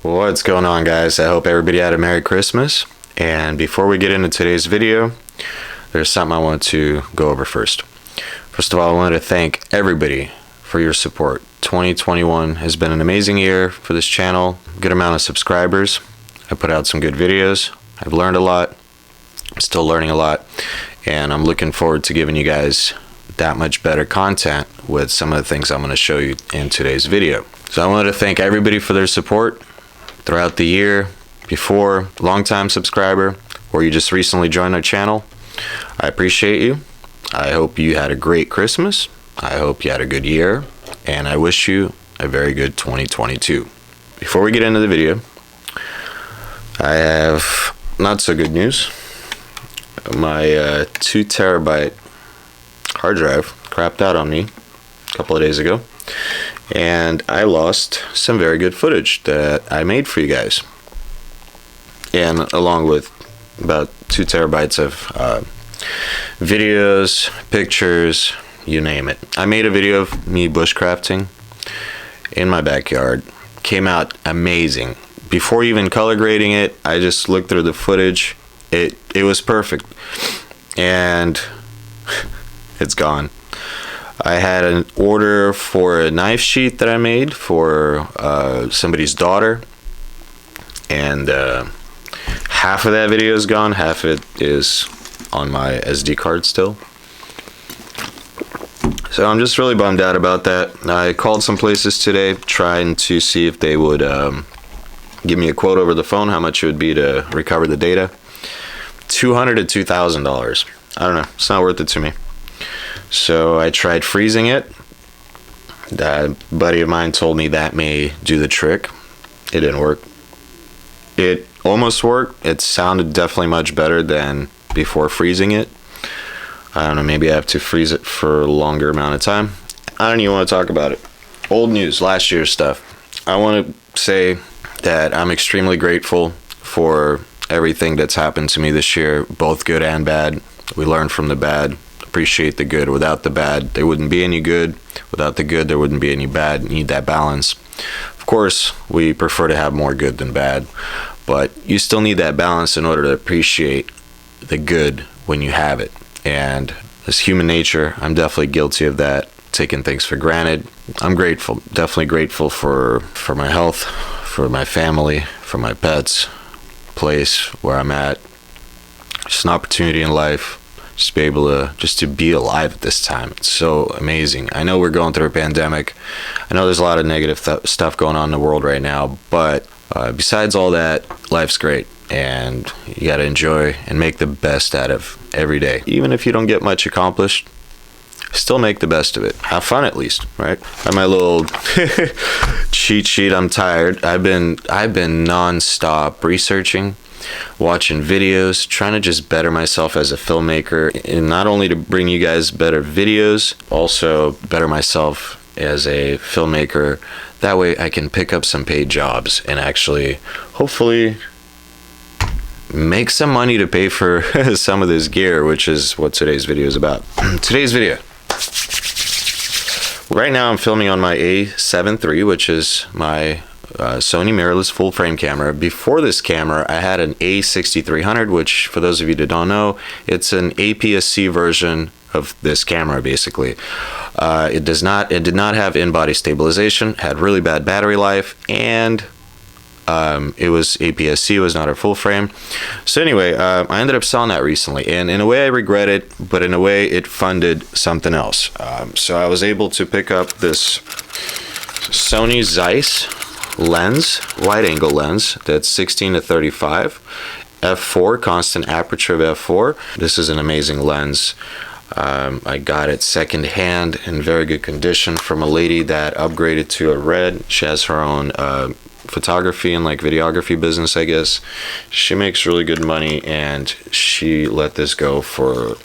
What's going on, guys? I hope everybody had a Merry Christmas. And before we get into today's video, there's something I want to go over first. First of all, I want to thank everybody for your support. 2021 has been an amazing year for this channel. Good amount of subscribers. I put out some good videos. I've learned a lot. I'm still learning a lot. And I'm looking forward to giving you guys that much better content with some of the things I'm going to show you in today's video. So I want to thank everybody for their support throughout the year, before, long-time subscriber, or you just recently joined our channel. I appreciate you. I hope you had a great Christmas. I hope you had a good year, and I wish you a very good 2022. Before we get into the video, I have not so good news. My 2 terabyte hard drive crapped out on me a couple of days ago, and I lost some very good footage that I made for you guys, and along with about 2 terabytes of videos, pictures, you name it. I made a video of me bushcrafting in my backyard. Came out amazing. Before even color grading it, I just looked through the footage. It was perfect, and it's gone. I had an order for a knife sheath that I made for somebody's daughter, and half of that video is gone, half of it is on my SD card still. So I'm just really bummed out about that. I called some places today trying to see if they would give me a quote over the phone, how much it would be to recover the data. $200 to $2,000. I don't know, it's not worth it to me. So I tried freezing it. A buddy of mine told me that may do the trick. It didn't work. It almost worked. It sounded definitely much better than before freezing it. I don't know, maybe I have to freeze it for a longer amount of time. I don't even want to talk about it. Old news, last year's stuff. I want to say that I'm extremely grateful for everything that's happened to me this year, both good and bad. We learned from the bad. Appreciate the good. Without the bad, there wouldn't be any good. Without the good, there wouldn't be any bad. You need that balance. Of course, we prefer to have more good than bad, but you still need that balance in order to appreciate the good when you have it. And as human nature, I'm definitely guilty of that, taking things for granted. I'm grateful, definitely grateful for my health, for my family, for my pets, place where I'm at. Just an opportunity in life. Just be able to be alive at this time. It's so amazing. I know we're going through a pandemic. I know there's a lot of negative stuff going on in the world right now, but besides all that, life's great, and you got to enjoy and make the best out of every day. Even if you don't get much accomplished, still make the best of it. Have fun at least, right? I have my little cheat sheet. I'm tired. I've been non-stop researching, watching videos, trying to just better myself as a filmmaker, and not only to bring you guys better videos, also better myself as a filmmaker. That way I can pick up some paid jobs and actually hopefully make some money to pay for some of this gear, which is what today's video is about. Today's video. Right now I'm filming on my A7 III, which is my Sony mirrorless full frame camera. Before this camera, I had an A6300, which, for those of you that don't know, it's an APS-C version of this camera, basically. It did not have in-body stabilization, had really bad battery life, and it was APS-C, was not a full frame. So anyway, I ended up selling that recently, and in a way I regret it, but in a way it funded something else. So I was able to pick up this Sony Zeiss lens, wide angle lens, that's 16 to 35, f4, constant aperture of f4. This is an amazing lens. I got it second hand in very good condition from a lady that upgraded to a red. She has her own photography and like videography business, I guess. She makes really good money, and she let this go for,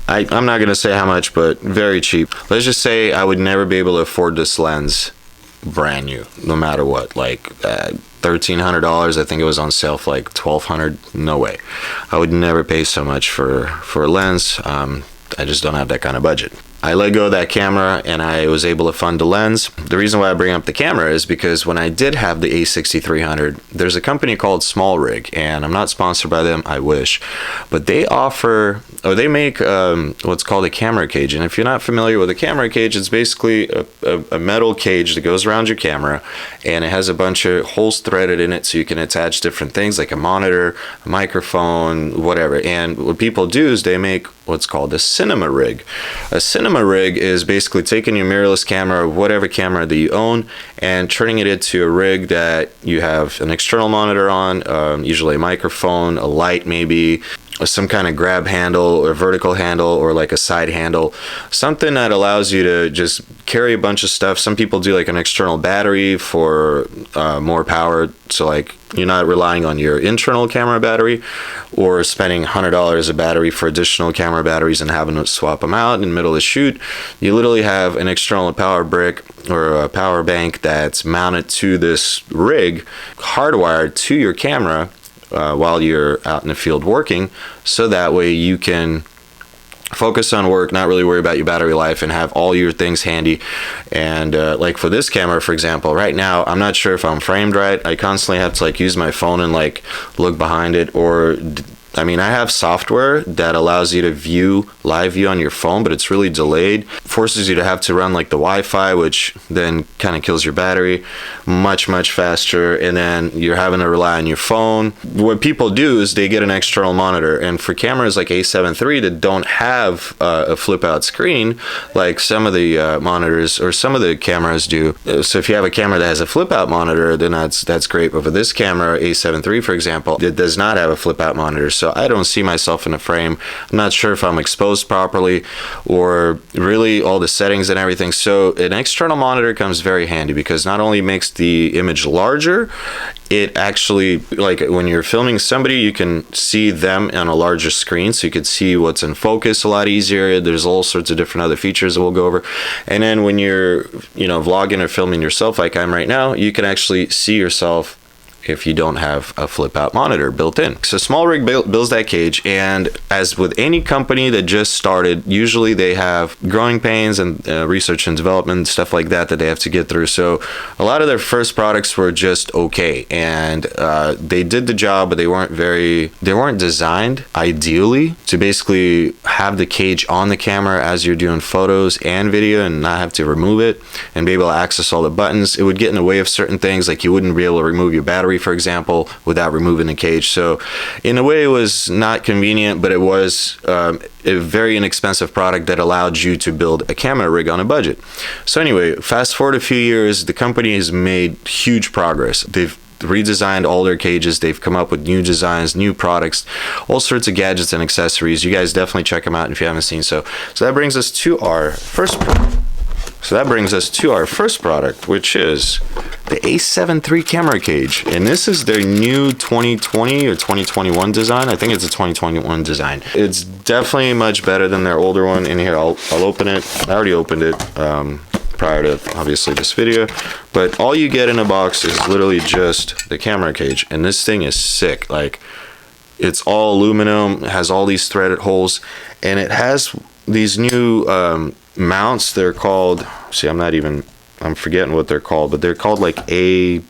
I'm not gonna say how much, but very cheap. Let's just say I would never be able to afford this lens brand new, no matter what. Like $1,300, I think it was on sale for like $1,200. No way, I would never pay so much for a lens. I just don't have that kind of budget. I let go of that camera and I was able to fund a lens. The reason why I bring up the camera is because when I did have the A6300, there's a company called Small Rig, and I'm not sponsored by them, I wish, but they offer, or they make what's called a camera cage. And if you're not familiar with a camera cage, it's basically a metal cage that goes around your camera, and it has a bunch of holes threaded in it so you can attach different things like a monitor, a microphone, whatever. And what people do is they make what's called a cinema rig. A cinema rig is basically taking your mirrorless camera or whatever camera that you own and turning it into a rig that you have an external monitor on, usually a microphone, a light maybe, some kind of grab handle or vertical handle or like a side handle, something that allows you to just carry a bunch of stuff. Some people do like an external battery for more power, so like you're not relying on your internal camera battery or spending $100 a battery for additional camera batteries and having to swap them out in the middle of the shoot. You literally have an external power brick or a power bank that's mounted to this rig, hardwired to your camera while you're out in the field working, so that way you can focus on work, not really worry about your battery life, and have all your things handy. And like for this camera, for example, right now I'm not sure if I'm framed right. I constantly have to like use my phone and like look behind it, or I mean, I have software that allows you to view live view on your phone, but it's really delayed. Forces you to have to run like the Wi-Fi, which then kind of kills your battery much faster. And then you're having to rely on your phone. What people do is they get an external monitor. And for cameras like A7 III that don't have a flip out screen, like some of the monitors or some of the cameras do. So if you have a camera that has a flip out monitor, then that's great. But for this camera, A7 III, for example, it does not have a flip out monitor. So I don't see myself in the frame. I'm not sure if I'm exposed properly or really all the settings and everything. So an external monitor comes very handy because not only makes the image larger, it actually, like when you're filming somebody, you can see them on a larger screen, so you can see what's in focus a lot easier. There's all sorts of different other features that we'll go over. And then when you're, vlogging or filming yourself like I'm right now, you can actually see yourself if you don't have a flip out monitor built in. So Small Rig builds that cage, and as with any company that just started, usually they have growing pains and research and development, stuff like that they have to get through. So a lot of their first products were just okay, and they did the job, but they weren't designed ideally to basically have the cage on the camera as you're doing photos and video and not have to remove it and be able to access all the buttons. It would get in the way of certain things, like you wouldn't be able to remove your battery, for example, without removing the cage. So in a way it was not convenient, but it was a very inexpensive product that allowed you to build a camera rig on a budget. So anyway, fast forward a few years, the company has made huge progress. They've redesigned all their cages. They've come up with new designs, new products, all sorts of gadgets and accessories. You guys definitely check them out if you haven't seen so. So that brings us to our first product, which is the A7 III camera cage. And this is their new 2020 or 2021 design. I think it's a 2021 design. It's definitely much better than their older one. In here, I'll open it. I already opened it prior to obviously this video. But all you get in a box is literally just the camera cage. And this thing is sick. Like, it's all aluminum, it has all these threaded holes, and it has these new mounts. They're called, I'm forgetting what they're called, but they're called like ARRI,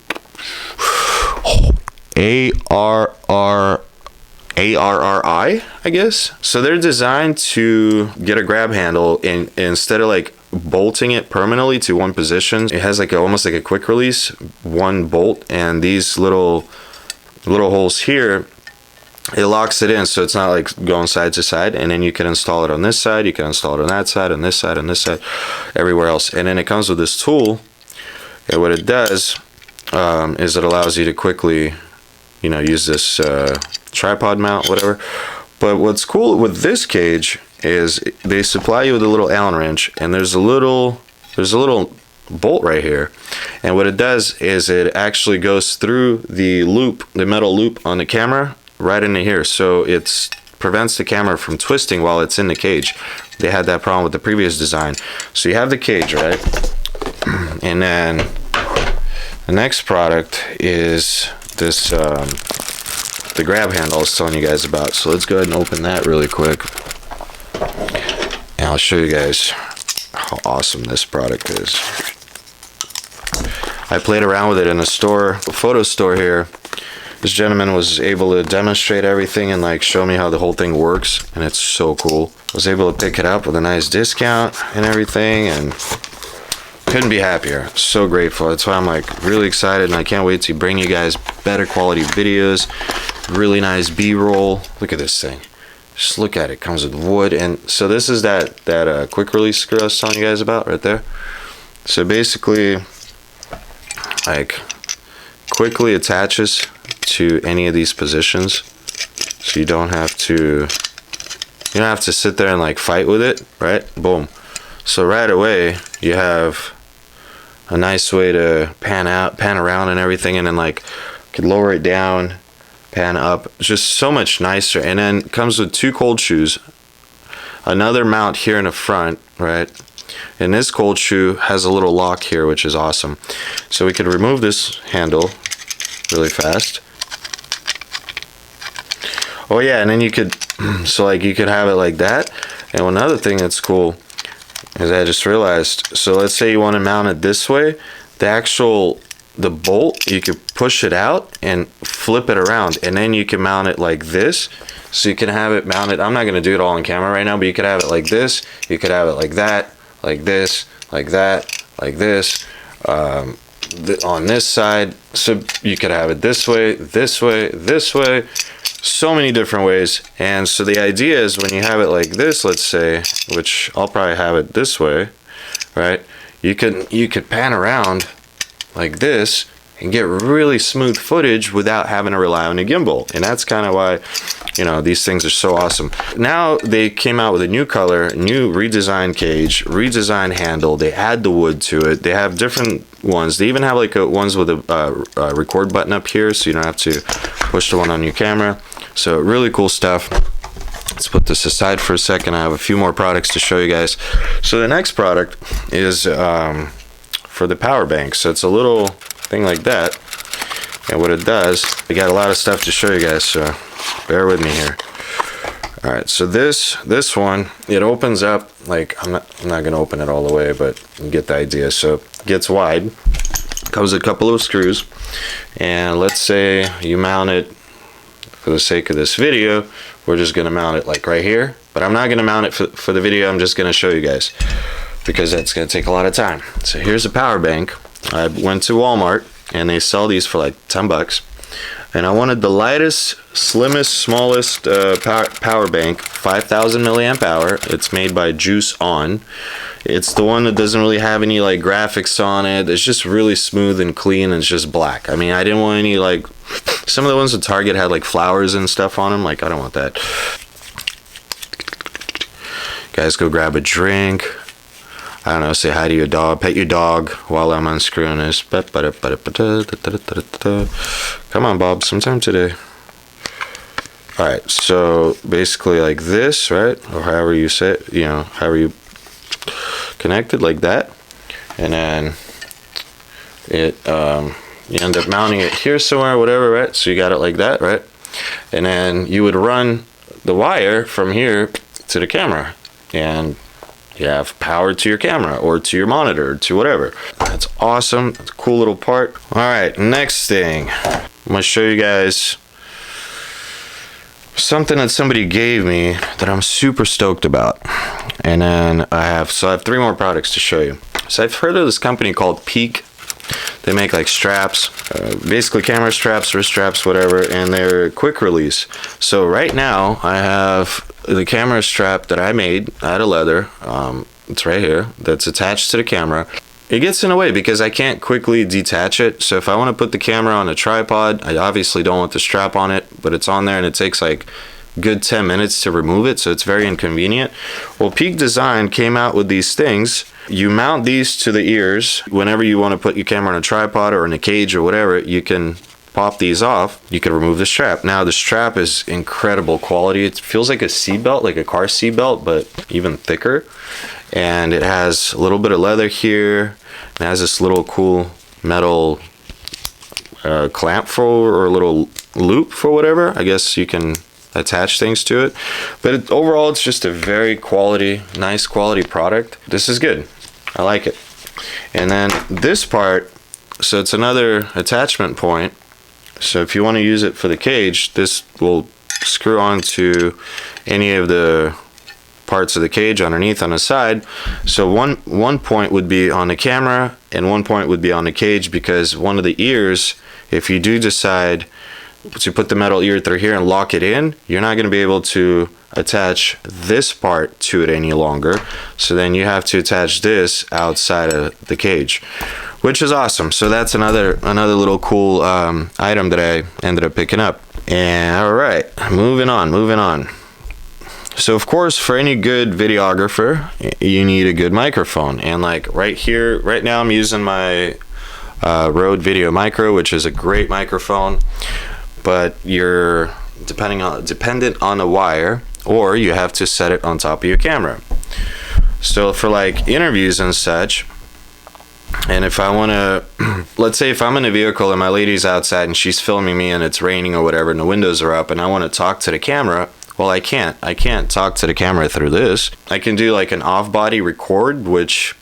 I guess. So they're designed to get a grab handle, and instead of like bolting it permanently to one position, it has like almost like a quick release, one bolt, and these little holes here, it locks it in, so it's not like going side to side. And then you can install it on this side, you can install it on that side, on this side, on this side, everywhere else. And then it comes with this tool, and what it does is it allows you to quickly, use this tripod mount, whatever. But what's cool with this cage is they supply you with a little Allen wrench, and there's a little bolt right here, and what it does is it actually goes through the metal loop on the camera right into here, so it prevents the camera from twisting while it's in the cage. They had that problem with the previous design. So you have the cage, right? And then the next product is this the grab handle I was telling you guys about. So let's go ahead and open that really quick, and I'll show you guys how awesome this product is. I played around with it in a photo store here. This gentleman was able to demonstrate everything and like show me how the whole thing works, and it's so cool. I was able to pick it up with a nice discount and everything, and couldn't be happier. So grateful. That's why I'm like really excited, and I can't wait to bring you guys better quality videos, really nice B-roll. Look at this thing. Just look at it. It comes with wood, and so this is that quick release screw I was telling you guys about right there. So basically, like, quickly attaches to any of these positions, so you don't have to sit there and like fight with it, right? Boom. So right away you have a nice way to pan around and everything, and then like you can lower it down, pan up. It's just so much nicer. And then it comes with 2 cold shoes, another mount here in the front, right? And this cold shoe has a little lock here, which is awesome. So we could remove this handle really fast. Oh yeah, and then you could, so like you could have it like that. And another thing that's cool is I just realized, so let's say you want to mount it this way, the bolt, you could push it out and flip it around, and then you can mount it like this. So you can have it mounted, I'm not going to do it all on camera right now, but you could have it like this, you could have it like that, like this, like that, like this, on this side. So you could have it this way, this way, this way, so many different ways. And so the idea is when you have it like this, let's say, which I'll probably have it this way, right? You could pan around like this and get really smooth footage without having to rely on a gimbal. And that's kind of why, you know, these things are so awesome. Now they came out with a new color, new redesigned cage, redesigned handle. They add the wood to it. They have different ones. They even have like ones with a record button up here, so you don't have to push the one on your camera. So really cool stuff. Let's put this aside for a second. I have a few more products to show you guys. So the next product is for the power bank. So it's a little thing like that, and what it does, I got a lot of stuff to show you guys, so bear with me here. All right, so this one, it opens up, like, I'm not gonna open it all the way, but you get the idea. So it gets wide, comes with a couple of screws, and let's say you mount it, for the sake of this video, we're just gonna mount it like right here, but I'm not gonna mount it for the video. I'm just gonna show you guys, because that's gonna take a lot of time. So here's a power bank. I went to Walmart and they sell these for like 10 bucks, and I wanted the lightest, slimmest, smallest power bank, 5,000 milliamp hour. It's made by Juice On. It's the one that doesn't really have any like graphics on it. It's just really smooth and clean, and it's just black. I mean, I didn't want any, like, some of the ones at Target had like flowers and stuff on them. Like, I don't want that. Guys, go grab a drink. I don't know, say hi to your dog, pet your dog while I'm unscrewing this. Come on, Bob, sometime today. All right, so basically like this, right? Or however you say it, you know, however you connect it, like that. And then it, you end up mounting it here somewhere, whatever, right? So you got it like that, right? And then you would run the wire from here to the camera, and you have power to your camera or to your monitor, to whatever. That's awesome. It's a cool little part. All right, next thing. I'm gonna show you guys something that somebody gave me that I'm super stoked about. And then I have 3 more products to show you. So I've heard of this company called Peak. They make like straps, basically camera straps, wrist straps, whatever, and they're quick release. So right now I have the camera strap that I made out of leather. It's right here, that's attached to the camera. It gets in the way because I can't quickly detach it. So if I want to put the camera on a tripod, I obviously don't want the strap on it, but it's on there, and it takes like good 10 minutes to remove it, so it's very inconvenient. Well, Peak Design came out with these things. You mount these to the ears. Whenever you want to put your camera on a tripod or in a cage or whatever, you can pop these off. You can remove the strap. Now the strap is incredible quality. It feels like a seatbelt, like a car seatbelt, but even thicker. And it has a little bit of leather here. It has this little cool metal clamp for, or a little loop for whatever. I guess you can attach things to it. But overall, it's just a very nice quality product. This is good. I like it. And then this part, so it's another attachment point. So if you want to use it for the cage, this will screw onto any of the parts of the cage underneath on the side. So one point would be on the camera and one point would be on the cage, because one of the ears, if you do decide to put the metal ear through here and lock it in, you're not going to be able to attach this part to it any longer. So then you have to attach this outside of the cage, which is awesome. So that's another little cool item that I ended up picking up. And all right, moving on. So of course, for any good videographer, you need a good microphone. And like right here, right now I'm using my Rode Video Micro, which is a great microphone, but you're dependent on a wire, or you have to set it on top of your camera. So for like interviews and such, and if I want to, let's say if I'm in a vehicle and my lady's outside and she's filming me and it's raining or whatever and the windows are up and I want to talk to the camera, well, I can't talk to the camera through this. I can do like an off-body record, which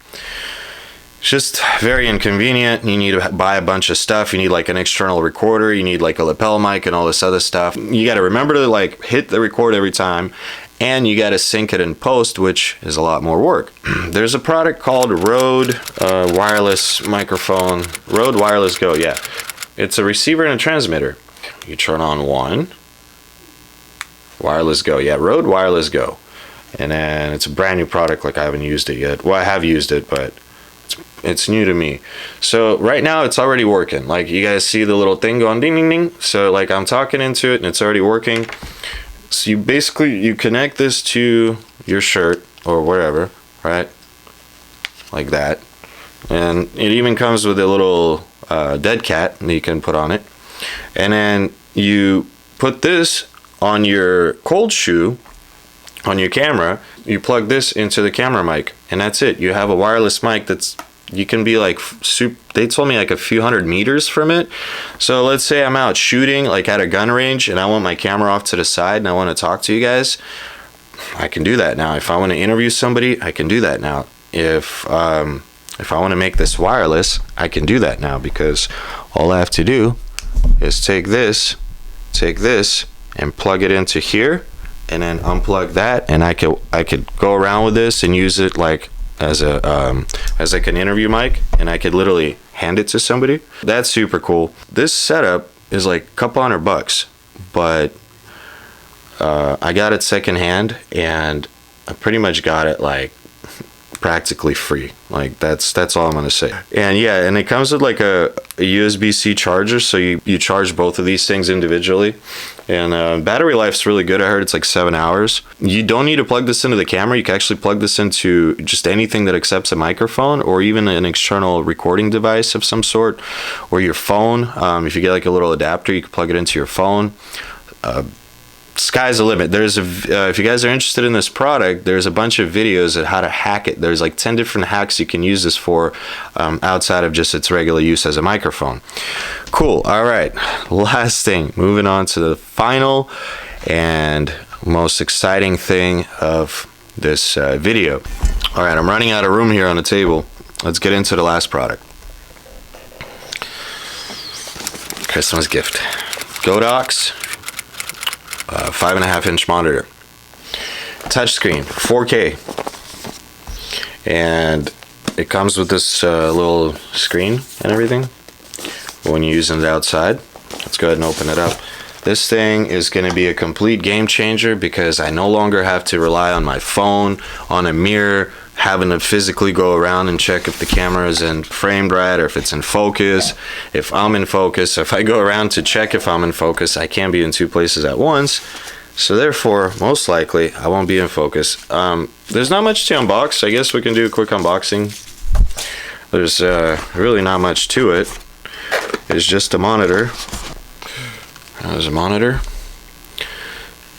is just very inconvenient. You need to buy a bunch of stuff. You need like an external recorder. You need like a lapel mic and all this other stuff. You got to remember to like hit the record every time, and you got to sync it in post, which is a lot more work. There's a product called Rode wireless microphone, Rode Wireless Go. Yeah, it's a receiver and a transmitter. You turn on one. Wireless Go, yeah, Rode Wireless Go. And then it's a brand new product, like I haven't used it yet. Well, I have used it, but it's new to me. So right now it's already working. Like you guys see the little thing going ding ding ding. So like I'm talking into it and it's already working. So you connect this to your shirt or whatever, right? Like that. And it even comes with a little dead cat that you can put on it. And then you put this on your cold shoe on your camera. You plug this into the camera mic, and that's it. You have a wireless mic that's, you can be like they told me like a few hundred meters from it. So let's say I'm out shooting like at a gun range and I want my camera off to the side and I want to talk to you guys, I can do that now. If I want to interview somebody, I can do that now. If I want to make this wireless, I can do that now, because all I have to do is take this and plug it into here, and then unplug that, and I could go around with this and use it like as like an interview mic, and I could literally hand it to somebody. That's super cool. This setup is like a couple $100, but I got it secondhand, and I pretty much got it like practically free. Like that's all I'm gonna say. And yeah, and it comes with like a USB-C charger, so you charge both of these things individually. And battery life's really good. I heard it's like 7 hours. You don't need to plug this into the camera. You can actually plug this into just anything that accepts a microphone, or even an external recording device of some sort, or your phone. If you get like a little adapter, you can plug it into your phone. Sky's the limit. There's if you guys are interested in this product, there's a bunch of videos on how to hack it. There's like 10 different hacks you can use this for, outside of just its regular use as a microphone. Cool. All right, last thing, moving on to the final and most exciting thing of this video. All right, I'm running out of room here on the table. Let's get into the last product. Christmas gift. Godox 5.5-inch monitor, touchscreen, 4K, and it comes with this little screen and everything when you're using it outside. Let's go ahead and open it up. This thing is going to be a complete game changer, because I no longer have to rely on my phone, on a mirror, having to physically go around and check if the camera is in framed right, or if it's in focus, if I'm in focus. If I go around to check if I'm in focus, I can't be in two places at once. So therefore, most likely, I won't be in focus. There's not much to unbox. I guess we can do a quick unboxing. There's really not much to it. It's just a monitor. There's a monitor.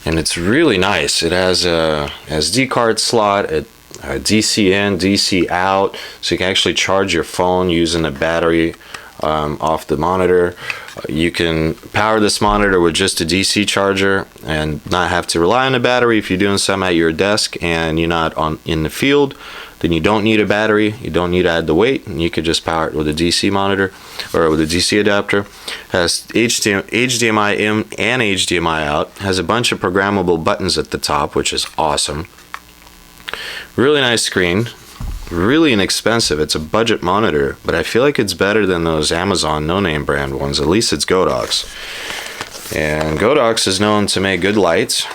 And it's really nice. It has a SD card slot, a DC in, DC out, so you can actually charge your phone using a battery off the monitor. You can power this monitor with just a DC charger and not have to rely on a battery. If you're doing some at your desk and you're not in the field, then you don't need a battery. You don't need to add the weight, and you could just power it with a DC monitor or with a DC adapter. Has HDMI in and HDMI out. Has a bunch of programmable buttons at the top, which is awesome. Really nice screen. Really inexpensive. It's a budget monitor, but I feel like it's better than those Amazon no-name brand ones. At least it's Godox. And Godox is known to make good lights,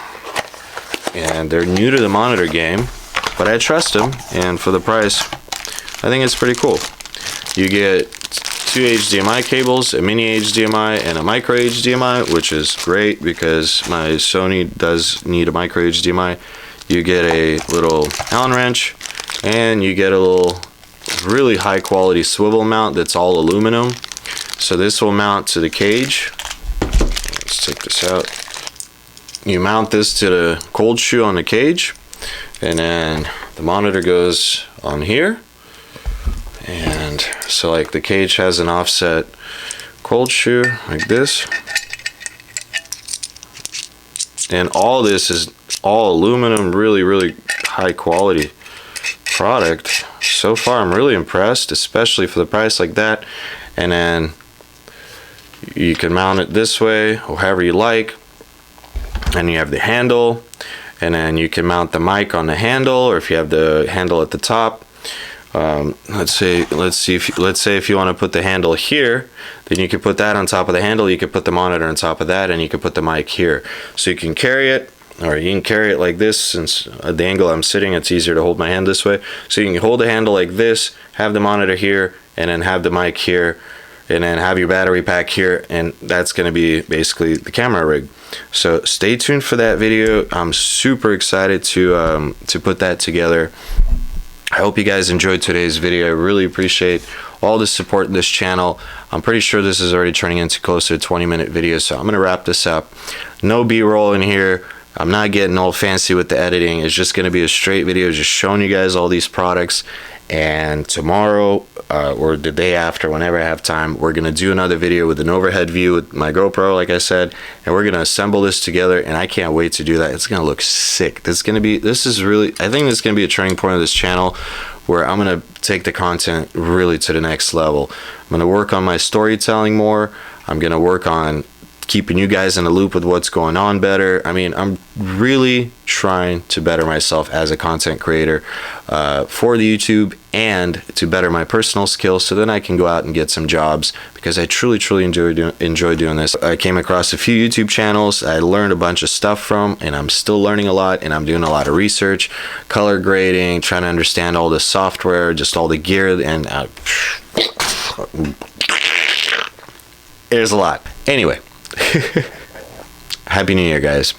and they're new to the monitor game, but I trust them, and for the price, I think it's pretty cool. You get 2 HDMI cables, a mini HDMI, and a micro HDMI, which is great because my Sony does need a micro HDMI. You get a little Allen wrench, and you get a little really high quality swivel mount that's all aluminum. So this will mount to the cage. Let's take this out. You mount this to the cold shoe on the cage, and then the monitor goes on here. And so like the cage has an offset cold shoe like this. And all this is all aluminum, really high quality product. So far I'm really impressed, especially for the price like that. And then you can mount it this way or however you like, and you have the handle, and then you can mount the mic on the handle, or if you have the handle at the top. Let's say if you want to put the handle here, then you can put that on top of the handle. You could put the monitor on top of that, and you can put the mic here, so you can carry it. Or you can carry it like this. Since at the angle I'm sitting, it's easier to hold my hand this way. So you can hold the handle like this, have the monitor here, and then have the mic here, and then have your battery pack here, and that's going to be basically the camera rig. So stay tuned for that video. I'm super excited to put that together. I hope you guys enjoyed today's video. I really appreciate all the support in this channel. I'm pretty sure this is already turning into closer to 20-minute videos, so I'm going to wrap this up. No B-roll in here. I'm not getting all fancy with the editing. It's just going to be a straight video just showing you guys all these products. And tomorrow or the day after, whenever I have time, we're going to do another video with an overhead view with my GoPro, like I said, and we're going to assemble this together, and I can't wait to do that. It's going to look sick. I think this is going to be a turning point of this channel, where I'm going to take the content really to the next level. I'm going to work on my storytelling more. I'm going to work on keeping you guys in the loop with what's going on better. I mean, I'm really trying to better myself as a content creator for the YouTube, and to better my personal skills, so then I can go out and get some jobs, because I truly enjoy doing this. I came across a few YouTube channels I learned a bunch of stuff from, and I'm still learning a lot, and I'm doing a lot of research, color grading, trying to understand all the software, just all the gear, and there's a lot. Anyway, Happy New Year, guys.